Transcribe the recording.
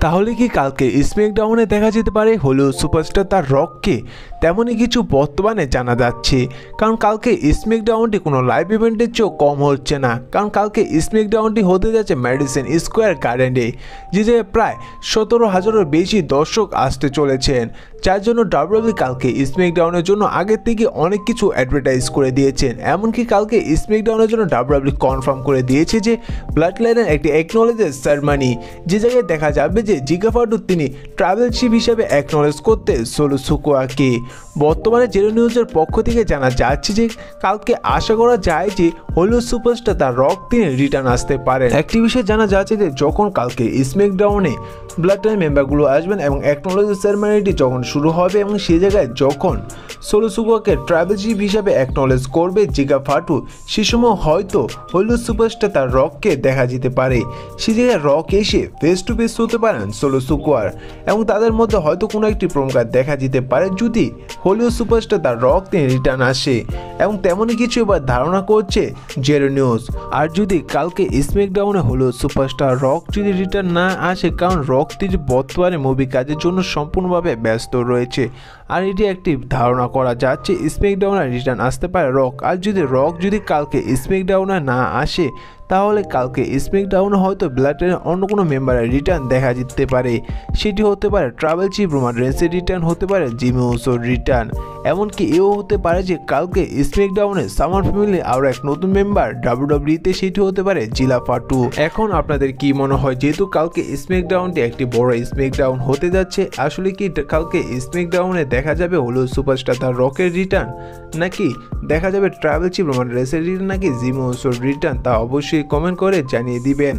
তাহলে কি কালকে স্ম্যাকডাউনে দেখা যেতে পারে হলিউড সুপারস্টার তার রককে? তেমনই কিছু বর্তমানে জানা যাচ্ছে, কারণ কালকে স্ম্যাকডাউনটি কোনো লাইভ ইভেন্টের চেয়েও কম হচ্ছে না। কারণ কালকে স্ম্যাকডাউনটি হতে যাচ্ছে ম্যাডিসন স্কোয়ার গার্ডেনে, যে জায়গায় প্রায় 17,000-এর বেশি দর্শক আসতে চলেছেন, যার জন্য ডাব্লিউডাব্লিউই কালকে স্ম্যাকডাউনের জন্য আগের থেকে অনেক কিছু অ্যাডভার্টাইজ করে দিয়েছেন। এমনকি কালকে স্ম্যাকডাউনের জন্য ডাব্লিউডাব্লিউই কনফার্ম করে দিয়েছে যে ব্লাড লাইনের একটি অ্যাকনোলেজের সেরেমনি, যে জায়গায় দেখা যাবে যে জিগা ফাটু তিনি ট্রাভেল চিফ হিসেবে অ্যাকনোলেজ করতে সোলো সিকোয়াকে। বর্তমানে জেরো নিউজের পক্ষ থেকে জানা যাচ্ছে যে কালকে আশা করা যায় যে হলিউড সুপারস্টার তার রক তিনি রিটার্ন আসতে পারেন। একটি বিষয় জানা যাচ্ছে যে যখন কালকে স্ম্যাকডাউনে ব্লাড লাইন মেম্বারগুলো আসবেন এবং অ্যাকনোলেজ সেরেমনিটি যখন শুরু হবে এবং সেই জায়গায় যখন সোলো সিকোয়াকে ট্রাভেল চিফ হিসাবে অ্যাকনোলেজ করবে জিগা ফাটু, সে সময় হয়তো হলিউড সুপারস্টার তার রককে দেখা যেতে পারে। সে জায়গায় রক এসে ফেস টু ফেস হতে পারেন সোলো সিকোয়ার এবং তাদের মধ্যে হয়তো কোনো একটি প্রমোকার দেখা যেতে পারে যদি হলিউড সুপারস্টার তার রক তিনি রিটার্ন আসে, এবং তেমনই কিছু এবার ধারণা করছে জেরো নিউজ। আর যদি কালকে স্ম্যাকডাউনে হলিউড সুপারস্টার রক যদি রিটার্ন না আসে, কারণ রক তিনি বর্তমানে মুভি কাজের জন্য সম্পূর্ণভাবে ব্যস্ত রয়েছে, আর এটি একটি ধারণা করা যাচ্ছে স্ম্যাকডাউনে রিটার্ন আসতে পারে রক। আর যদি রক যদি কালকে স্ম্যাকডাউনে না আসে, তাহলে কালকে স্ম্যাকডাউনে হয়তো ব্লাড লাইনের অন্য কোনো মেম্বারের রিটার্ন দেখা যেতে পারে। সেটি হতে পারে ট্রাভেল চিফ রোমান রেন্সের রিটার্ন, হতে পারে জিমি উসোর রিটার্ন, এমনকি এও হতে পারে যে কালকে স্ম্যাকডাউনে সামার ফ্যামিলির আরও এক নতুন মেম্বার ডাব্লিউডাব্লিউইতে, সেটি হতে পারে জিলা ফাটু। এখন আপনাদের কি মনে হয়, যেহেতু কালকে স্ম্যাকডাউনটি একটি বড় স্ম্যাকডাউন হতে যাচ্ছে, আসলে কি কালকে স্ম্যাকডাউনে দেখা যাবে হলিউড সুপারস্টার তার রকের রিটার্ন, নাকি দেখা যাবে ট্রাভেল চিফ রোমান রেন্সের রিটার্ন, নাকি জিমি উসোর রিটার্ন? তা অবশ্যই কমেন্ট করে জানিয়ে দিবেন।